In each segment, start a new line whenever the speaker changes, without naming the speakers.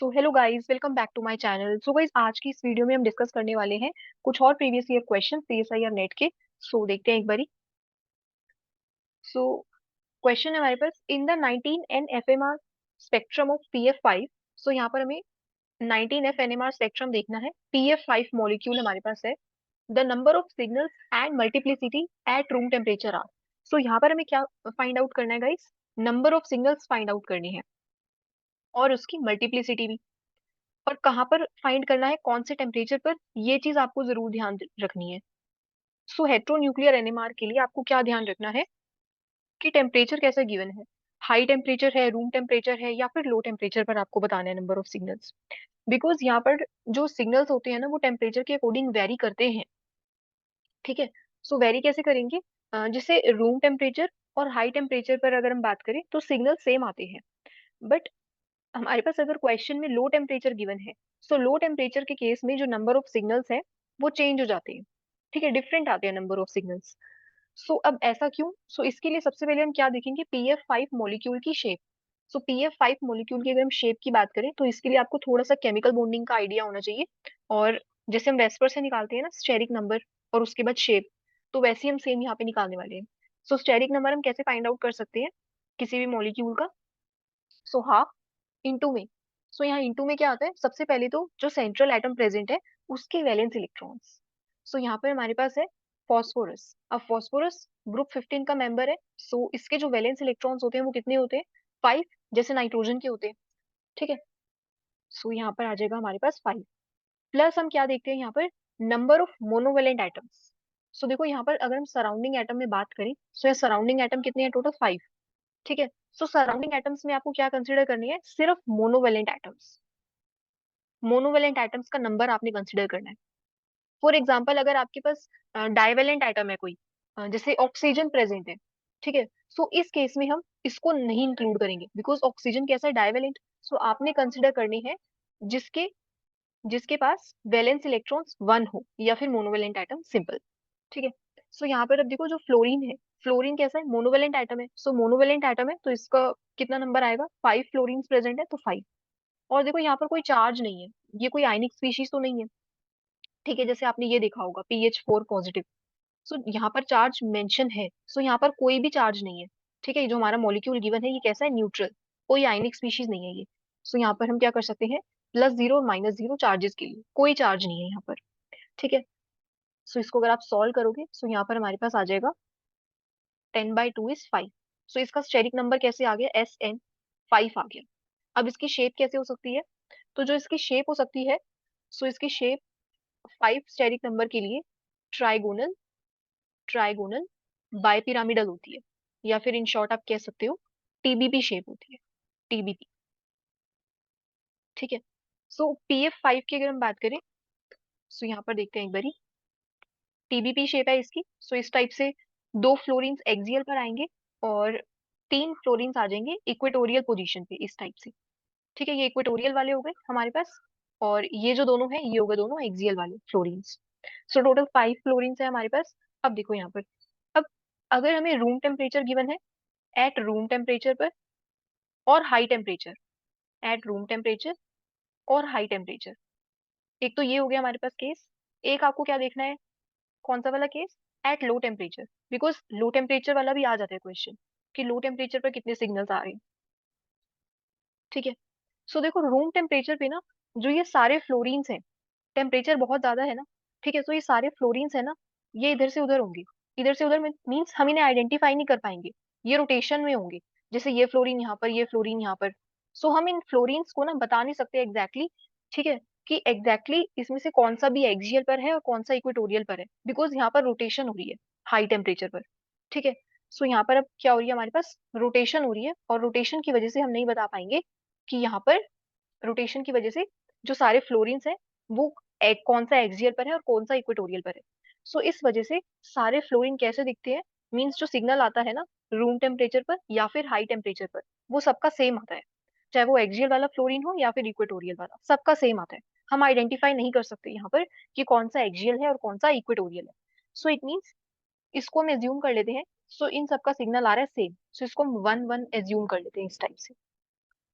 So hello guys, welcome back to my channel. So guys, आज की इस video में हम डिस्कस करने वाले हैं कुछ और प्रीवियस ईयर क्वेश्चन पीएसआई और नेट के। सो देखते हैं एक बारी। सो क्वेश्चन है हमारे पास, in the 19 N NMR spectrum of पीएफ5। सो यहाँ पर हमें 19 एफ एनएमआर स्पेक्ट्रम देखना है। पीएफ5 मॉलिक्यूल हमारे पास है। The number of signals and multiplicity at room temperature are. So यहाँ पर हमें क्या फाइंड आउट करना है guys? Number of signals find out करनी है और उसकी मल्टीप्लिसिटी भी। और कहाँ पर फाइंड करना है, कौन से टेम्परेचर पर, ये चीज आपको जरूर ध्यान रखनी है। सो हेट्रोन्यूक्लियर एनएमआर के लिए आपको क्या ध्यान रखना है कि टेम्परेचर कैसा गिवन है। हाई टेम्परेचर है, रूम टेम्परेचर है, या फिर लो टेम्परेचर पर आपको बताना है नंबर ऑफ सिग्नल्स। बिकॉज यहाँ पर जो सिग्नल्स होते हैं ना, वो टेम्परेचर के अकॉर्डिंग वेरी करते हैं। ठीक है। सो वेरी कैसे करेंगे? जैसे रूम टेम्परेचर और हाई टेम्परेचर पर अगर हम बात करें तो सिग्नल सेम आते हैं। बट हमारे पास अगर क्वेश्चन में लो टेम्परेचर गिवन है, सो लो टेम्परेचर के केस में जो नंबर ऑफ सिग्नल्स है वो चेंज हो जाते हैं। ठीक है, डिफरेंट आते हैं नंबर ऑफ सिग्नल्स। सो अब ऐसा क्यों? सो इसके लिए सबसे पहले हम क्या देखेंगे, पीएफ5 मॉलिक्यूल की शेप। सो पीएफ5 मॉलिक्यूल की अगर हम शेप की बात करें तो इसके लिए आपको थोड़ा सा केमिकल बॉन्डिंग का आइडिया होना चाहिए। और जैसे हम वेस्पर से निकालते हैं ना स्टेरिक नंबर और उसके बाद शेप, तो वैसे ही हम सेम यहाँ पे निकालने वाले हैं। सो स्टेरिक नंबर हम कैसे फाइंड आउट कर सकते हैं किसी भी मॉलिक्यूल का? सो हाफ इंटू में। सो यहाँ इंटू में क्या आता है, सबसे पहले तो जो सेंट्रल एटम प्रेजेंट है उसके वैलेंस इलेक्ट्रॉन्स। सो यहाँ पर हमारे पास है फॉस्फोरस। अब फॉस्फोरस ग्रुप 15 का मेंबर है। सो इसके जो वैलेंस इलेक्ट्रॉन्स होते हैं वो कितने होते हैं? 5, जैसे नाइट्रोजन के होते हैं। ठीक है। सो यहाँ पर आ जाएगा हमारे पास 5। प्लस हम क्या देखते हैं यहाँ पर, नंबर ऑफ मोनोवेलेंट एटम्स। सो देखो यहाँ पर अगर हम सराउंडिंग एटम में बात करें, सो ये सराउंडिंग एटम कितने हैं? टोटल 5। ठीक है। सो सराउंडिंग एटम्स में आपको क्या कंसिडर करनी है? सिर्फ मोनोवेलेंट एटम्स। मोनोवेलेंट एटम्स का नंबर आपने कंसिडर करना है। फॉर एग्जाम्पल अगर आपके पास डाइवेलेंट एटम है कोई, जैसे ऑक्सीजन प्रेजेंट है, ठीक है, सो इस केस में हम इसको नहीं इंक्लूड करेंगे बिकॉज ऑक्सीजन कैसा है? डाइवेलेंट। सो आपने कंसिडर करनी है जिसके जिसके पास वैलेंस इलेक्ट्रॉन्स 1 हो, या फिर मोनोवेलेंट एटम सिंपल। ठीक है। सो यहाँ पर अब देखो जो फ्लोरीन है, फ्लोरीन कैसा है? मोनोवेलेंट एटम है। सो मोनोवेलेंट एटम है तो इसका कितना नंबर आएगा? 5 फ्लोरीन प्रेजेंट है तो 5। और देखो यहाँ पर कोई चार्ज नहीं है, ये कोई आयनिक स्पीशीज तो नहीं है। ठीक है, जैसे आपने ये देखा होगा PH4 पॉजिटिव। सो यहाँ पर चार्ज मेंशन है। सो यहाँ पर कोई भी चार्ज नहीं है। ठीक है, जो हमारा मॉलिक्यूल गिवन है ये कैसा है? न्यूट्रल। कोई आयनिक स्पीशीज नहीं है ये। सो यहाँ पर हम क्या कर सकते हैं, +0 और -0 चार्जेस के लिए कोई चार्ज नहीं है यहाँ पर। ठीक है। सो इसको अगर आप सॉल्व करोगे, सो यहाँ पर हमारे पास आ जाएगा 10/2 = 5। सो इसका स्टेरिक नंबर कैसे आ गया? SN5 आ गया। अब इसकी शेप कैसे हो सकती है? तो जो इसकी शेप हो सकती है, सो इसकी शेप 5 स्टेरिक नंबर के लिए ट्राइगोनल ट्राइगोनल बाइपिरामिडल होती है, या फिर इन शॉर्ट आप कह सकते हो TBP शेप होती है। TBP। ठीक है। सो PF5 की अगर हम बात करें, सो यहाँ पर देखते हैं एक बारी। TBP शेप है इसकी। सो इस टाइप से 2 फ्लोरीन्स एक्सियल पर आएंगे और 3 फ्लोरीन्स आ जाएंगे इक्वेटोरियल पोजीशन पे, इस टाइप से। ठीक है, ये इक्वेटोरियल वाले हो गए हमारे पास, और ये जो दोनों हैं ये हो गए दोनों एक्सियल वाले फ्लोरीन्स। सो टोटल 5 फ्लोरीन्स है हमारे पास। अब देखो यहाँ पर, अब अगर हमें रूम टेम्परेचर गिवन है, एट रूम टेम्परेचर पर और high temperature, eight room temperature और हाई टेम्परेचर, एक तो ये हो गया हमारे पास केस। एक आपको क्या देखना है, कौन सा वाला case? At low temperature. Because low temperature वाला भी आ जाता है क्वेश्चन कि लो टेम्परेचर पर कितने सिग्नल्स आ रहे हैं। ठीक है। सो देखो रूम टेम्परेचर पे ना, जो ये सारे फ्लोरीन्स हैं, टेम्परेचर बहुत ज्यादा है ना। ठीक है, तो ये सारे फ्लोरीन्स है ना, ये इधर से उधर होंगे। इधर से उधर मीन्स हम इन्हें आइडेंटिफाई नहीं कर पाएंगे, ये रोटेशन में होंगे। जैसे ये फ्लोरीन यहाँ पर, ये फ्लोरीन यहाँ पर। सो हम इन फ्लोरीन्स को ना बता नहीं सकते एग्जैक्टली। ठीक है, कि एग्जैक्टली इसमें से कौन सा भी एक्सियल पर है और कौन सा इक्वेटोरियल पर है, बिकॉज यहाँ पर रोटेशन हो रही है हाई टेम्परेचर पर। ठीक है। सो यहाँ पर अब क्या हो रही है, हमारे पास रोटेशन हो रही है, और रोटेशन की वजह से हम नहीं बता पाएंगे कि यहाँ पर, रोटेशन की वजह से जो सारे फ्लोरीन्स हैं वो कौन सा एक्सियल पर है और कौन सा इक्वेटोरियल पर है। सो इस वजह से सारे फ्लोरीन कैसे दिखते हैं, मींस जो सिग्नल आता है ना रूम टेम्परेचर पर या फिर हाई टेम्परेचर पर, वो सबका सेम आता है। चाहे वो एक्सियल वाला फ्लोरीन हो या फिर इक्वेटोरियल वाला, सबका सेम आता है। हम आइडेंटिफाई नहीं कर सकते यहाँ पर कि कौन सा एक्सियल है और कौन सा इक्वेटोरियल है। सो इट मीन्स इसको हम एज्यूम कर लेते हैं, सो इन सबका सिग्नल आ रहा है सेम, सो इसको हम 1 1 एज्यूम कर लेते हैं इस टाइप से।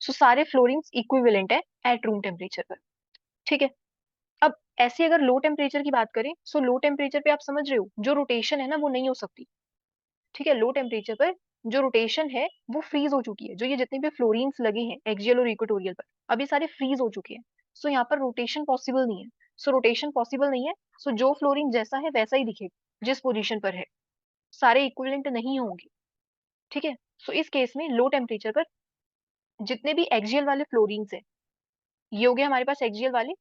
सो सारे फ्लोरीन्स इक्विवेलेंट है एट रूम टेम्परेचर पर। ठीक है। अब ऐसे अगर लो टेम्परेचर की बात करें, सो लो टेम्परेचर पे आप समझ रहे हो जो रोटेशन है ना वो नहीं हो सकती। ठीक है, लो टेम्परेचर पर जो रोटेशन है वो फ्रीज हो चुकी है। जो ये जितने भी फ्लोरीन्स लगे हैं एक्सियल और इक्वेटोरियल पर, अभी सारे फ्रीज हो चुके हैं। सो यहाँ पर रोटेशन पॉसिबल नहीं है। सो रोटेशन पॉसिबल नहीं है, सो जो फ्लोरीन जैसा है वैसा ही दिखेगा जिस पोजीशन पर है, सारे इक्विवेलेंट नहीं होंगे। ठीक है। सो इस केस में लो टेम्परेचर पर जितने भी एक्सियल वाले फ्लोरीन्स है, ये हो गए हमारे पास एक्सियल वाले।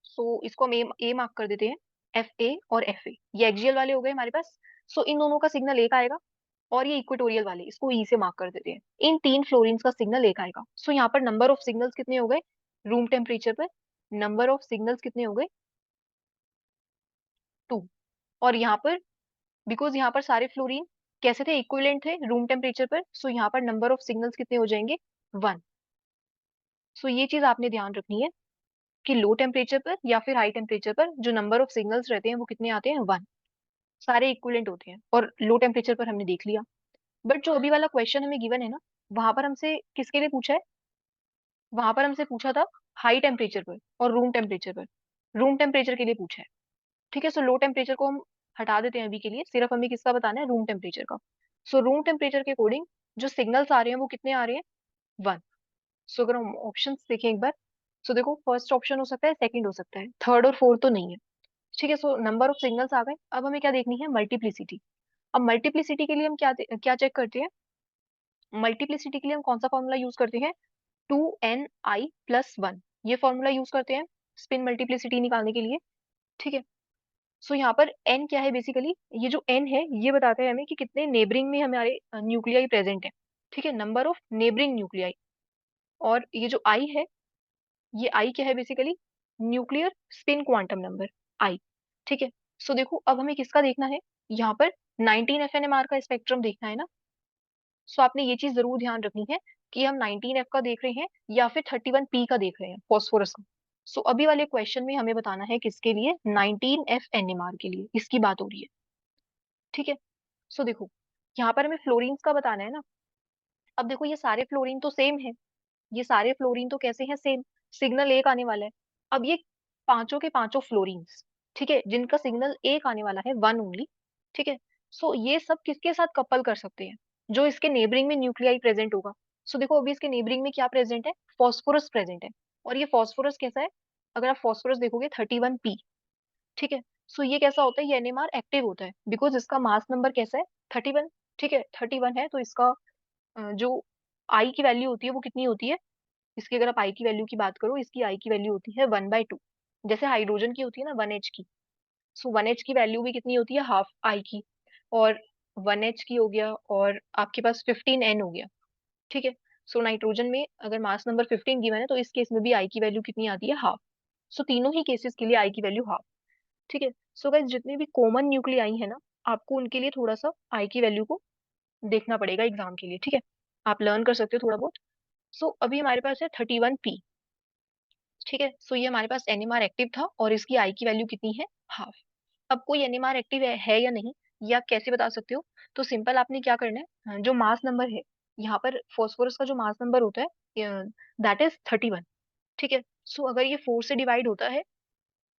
सो इसको हम ए मार्क कर देते हैं, एफ ए और एफ ए, ये एक्सियल वाले हो गए हमारे पास। सो इन दोनों का सिग्नल एक आएगा, और ये इक्वेटोरियल वाले इसको ई से मार्क कर देते हैं। इन तीन फ्लोरीन्स का सिग्नल एक आएगा। सो यहाँ पर नंबर ऑफ सिग्नल्स कितने हो गए रूम टेम्परेचर पर? नंबर ऑफ सिग्नल्स कितने हो गए? 2। और यहाँ पर बिकॉज यहाँ पर सारे फ्लोरीन कैसे थे, इक्विवेलेंट थे रूम टेम्परेचर पर, सो यहाँ पर नंबर ऑफ सिग्नल्स कितने हो जाएंगे? 1। सो ये चीज आपने ध्यान रखनी है कि लो टेम्परेचर पर या फिर हाई टेम्परेचर पर जो नंबर ऑफ सिग्नल्स रहते हैं वो कितने आते हैं? 1। सारे इक्विवेलेंट होते हैं, और लो टेम्परेचर पर हमने देख लिया। बट जो अभी वाला क्वेश्चन हमें गिवन है ना, वहां पर हमसे किसके लिए पूछा है? वहां पर हमसे पूछा था हाई टेम्परेचर पर और रूम टेम्परेचर पर। रूम टेम्परेचर के लिए पूछा है। ठीक है। सो लो टेम्परेचर को हम हटा देते हैं अभी के लिए, सिर्फ हमें किसका बताना है? रूम टेम्परेचर का। सो रूम टेम्परेचर के अकॉर्डिंग जो सिग्नल्स आ रहे हैं वो कितने आ रहे हैं? 1। सो अगर हम ऑप्शन देखें एक बार, सो देखो फर्स्ट ऑप्शन हो सकता है, सेकंड हो सकता है, थर्ड और फोर्थ तो नहीं है। ठीक है। सो नंबर ऑफ सिग्नल्स आ गए। अब हमें क्या देखनी है? मल्टीप्लिसिटी। अब मल्टीप्लिसिटी के लिए हम क्या चेक करते हैं? मल्टीप्लिसिटी के लिए हम कौन सा फॉर्मूला यूज करते हैं? 2ni+1, ये फॉर्मूला यूज करते हैं स्पिन मल्टीप्लिसिटी निकालने के लिए। ठीक है। सो यहाँ पर n क्या है? बेसिकली ये जो n है ये बताता है हमें कि कितने नेबरिंग में हमारे न्यूक्लियाई प्रेजेंट है। ठीक है, नंबर ऑफ नेबरिंग न्यूक्लियाई। और ये जो i है, ये i क्या है? Basically nuclear spin quantum number i। ठीक है। सो देखो अब हमें किसका देखना है यहाँ पर? 19 FNMR का स्पेक्ट्रम देखना है ना। सो आपने ये चीज जरूर ध्यान रखनी है कि हम 19F का देख रहे हैं या फिर 31P का देख रहे हैं, फॉस्फोरस का। सो अभी वाले क्वेश्चन में हमें बताना है किसके लिए? 19F NMR के लिए इसकी बात हो रही है। ठीक है। सो देखो यहाँ पर हमें फ्लोरीन्स का बताना है ना। अब देखो ये सारे फ्लोरीन तो सेम है, ये सारे फ्लोरीन तो कैसे हैं? सेम। सिग्नल एक आने वाला है। अब ये पांचों के पांचों फ्लोरीन्स, ठीक है, जिनका सिग्नल एक आने वाला है, वन ओनली। ठीक है। सो ये सब किसके साथ कपल कर सकते हैं? जो इसके नेबरिंग में न्यूक्लियाई प्रेजेंट होगा। सो देखो अभी इसके नेबरिंग में क्या प्रेजेंट है? फॉस्फोरस प्रेजेंट है। और ये फॉस्फोरस कैसा है? अगर आप फॉस्फोरस देखोगे 31P। ठीक है। सो ये कैसा होता है? ये एनएमआर एक्टिव होता है बिकॉज इसका मास नंबर कैसा है? 31। ठीक है, 31 है तो इसका जो आई की वैल्यू होती है वो कितनी होती है? इसकी अगर आप आई की वैल्यू की बात करो, इसकी आई की वैल्यू होती है 1/2। जैसे हाइड्रोजन की होती है ना 1H की, सो 1H की वैल्यू भी कितनी होती है? हाफ आई की। और 1H की हो गया, और आपके पास 15N हो गया। ठीक है। सो नाइट्रोजन में अगर मास नंबर 15 गिवन है तो इस केस में भी आई की वैल्यू कितनी आती है? हाफ। सो तीनों ही केसेस के लिए आई की वैल्यू हाफ। ठीक है। सो गाइस जितने भी कॉमन न्यूक्लियाई है ना, आपको उनके लिए थोड़ा सा आई की वैल्यू को देखना पड़ेगा एग्जाम के लिए। ठीक है, आप लर्न कर सकते हो थोड़ा बहुत। सो अभी हमारे पास है 31P। ठीक है। सो ये हमारे पास एनएमआर एक्टिव था और इसकी आई की वैल्यू कितनी है? हाफ। अब कोई एनएमआर एक्टिव है या नहीं, ये आप कैसे बता सकते हो? तो सिंपल आपने क्या करना है, जो मास नंबर है यहाँ पर फॉस्फोरस का जो मास नंबर होता है दैट इज 31। ठीक है। सो अगर ये 4 से डिवाइड होता है,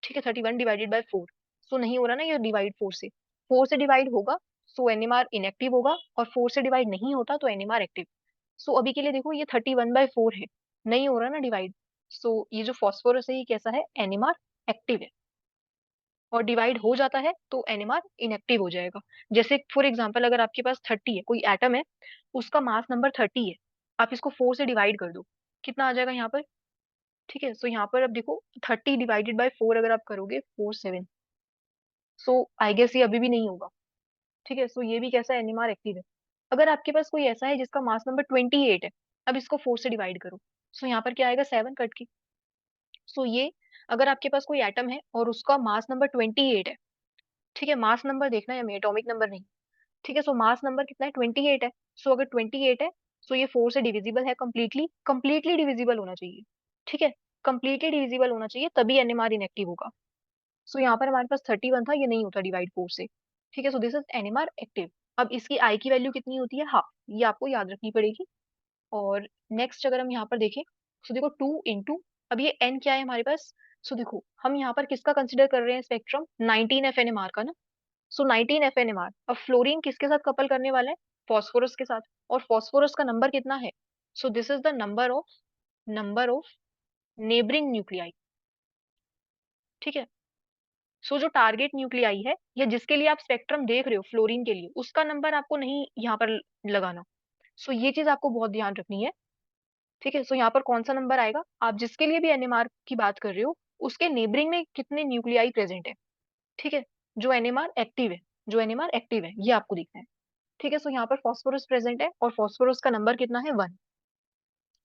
ठीक है, 31/4, सो नहीं हो रहा ना ये डिवाइड 4 से, 4 से डिवाइड होगा सो एनएमआर इनएक्टिव होगा, और 4 से डिवाइड नहीं होता तो एनएमआर एक्टिव। सो अभी के लिए देखो ये 31/4 है, नहीं हो रहा ना डिवाइड, सो ये जो फॉस्फोरस है ये कैसा है? एनएमआर एक्टिव है। और डिवाइड हो जाता है तो एनएमआर इनएक्टिव हो जाएगा। जैसे फॉर एग्जाम्पल अगर आपके पास 30 है, कोई एटम है, उसका मास नंबर 30 है, आप इसको 4 से डिवाइड कर दो, कितना आ जाएगा यहाँ पर? ठीक है। सो यहाँ पर अब देखो 30/4 अगर आप करोगे 47, सो आई गेस ये अभी भी नहीं होगा। ठीक है। सो ये भी कैसा? एनएमआर एक्टिव है। अगर आपके पास कोई ऐसा है जिसका मास नंबर 28 है, अब इसको 4 से डिवाइड करो, सो यहाँ पर क्या आएगा? 7 कट के। सो ये अगर आपके पास कोई एटम है और उसका मास नंबर 28 है, ठीक है, मास नंबर देखना है हमें, एटॉमिक नंबर नहीं। ठीक है। सो मास नंबर कितना है? 28 है। सो अगर 28 है, सो ये 4 से डिविजिबल है, कंप्लीटली कंप्लीटली डिविजिबल होना चाहिए। ठीक है, कंप्लीटली डिविजिबल होना चाहिए तभी एनएमआर इनएक्टिव होगा। सो यहाँ पर हमारे पास 31 था, ये नहीं होता डिवाइड 4 से। ठीक है। So this is NMR active. अब इसकी आई की वैल्यू कितनी होती है? हाफ, ये आपको याद रखनी पड़ेगी। और नेक्स्ट अगर हम यहाँ पर देखें, सो देखो 2 इंटू, अब ये n क्या है हमारे पास, सो देखो हम यहाँ पर किसका कंसिडर कर रहे हैं स्पेक्ट्रम, 19 FNMR का ना। सो 19 FNMR, अब फ्लोरीन किसके साथ कपल करने वाला है, फॉस्फोरस के साथ, और फॉस्फोरस का नंबर कितना है, so this is the number of neighbouring nuclei. ठीक है, सो जो टारगेट न्यूक्लियाई है या जिसके लिए आप स्पेक्ट्रम देख रहे हो फ्लोरीन के लिए, उसका नंबर आपको नहीं यहाँ पर लगाना। सो ये चीज आपको बहुत ध्यान रखनी है। ठीक है, सो यहाँ पर कौन सा नंबर आएगा, आप जिसके लिए भी एनएमआर की बात कर रहे हो उसके नेबरिंग में कितने न्यूक्लियाई प्रेजेंट है। ठीक है, जो एनएमआर एक्टिव है, जो एनएमआर एक्टिव है ये आपको देखना है। ठीक है, सो यहाँ पर फॉस्फोरस प्रेजेंट है और फॉस्फोरस का नंबर कितना है, 1।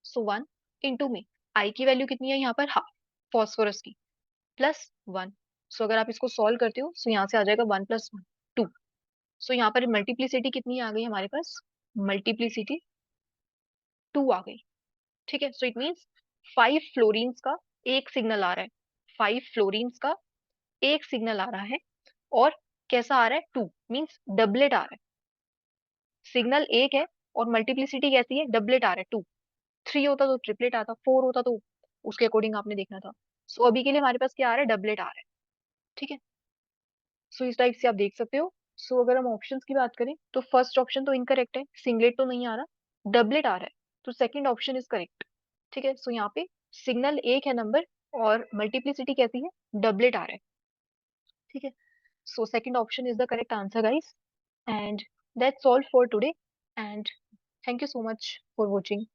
सो 1 इंटू में आई की वैल्यू कितनी है यहाँ पर, हाफ, फॉस्फोरस की, +1। सो अगर आप इसको सॉल्व करते हो, सो यहाँ से आ जाएगा 1 + 1 2। सो यहाँ पर मल्टीप्लिसिटी कितनी आ गई हमारे पास, मल्टीप्लिसिटी 2 आ गई। ठीक है, सो इट मीन्स 5 फ्लोरीन्स का एक सिग्नल आ रहा है, 5 फ्लोरीन्स का एक सिग्नल आ रहा है, और कैसा आ रहा है, 2 मीन्स डबलेट आ रहा है। सिग्नल एक है और मल्टीप्लिसिटी कैसी है, डबलेट आ रहा है, 2। 3 होता तो ट्रिपलेट आता, 4 होता तो उसके अकॉर्डिंग आपने देखना था। सो अभी के लिए हमारे पास क्या आ रहा है, डबलेट आ रहा है। ठीक है, सो इस टाइप से आप देख सकते हो। सो अगर हम ऑप्शंस की बात करें तो फर्स्ट ऑप्शन तो इनकरेक्ट है, सिंगलेट तो नहीं आ रहा, डबलेट आ रहा है, तो सेकंड ऑप्शन इज करेक्ट। ठीक है, सो यहाँ पे सिग्नल एक है नंबर और मल्टीप्लिसिटी कैसी है, डबलेट आ रहा है। ठीक है, so second option is the correct answer guys, and that's all for today, and thank you so much for watching.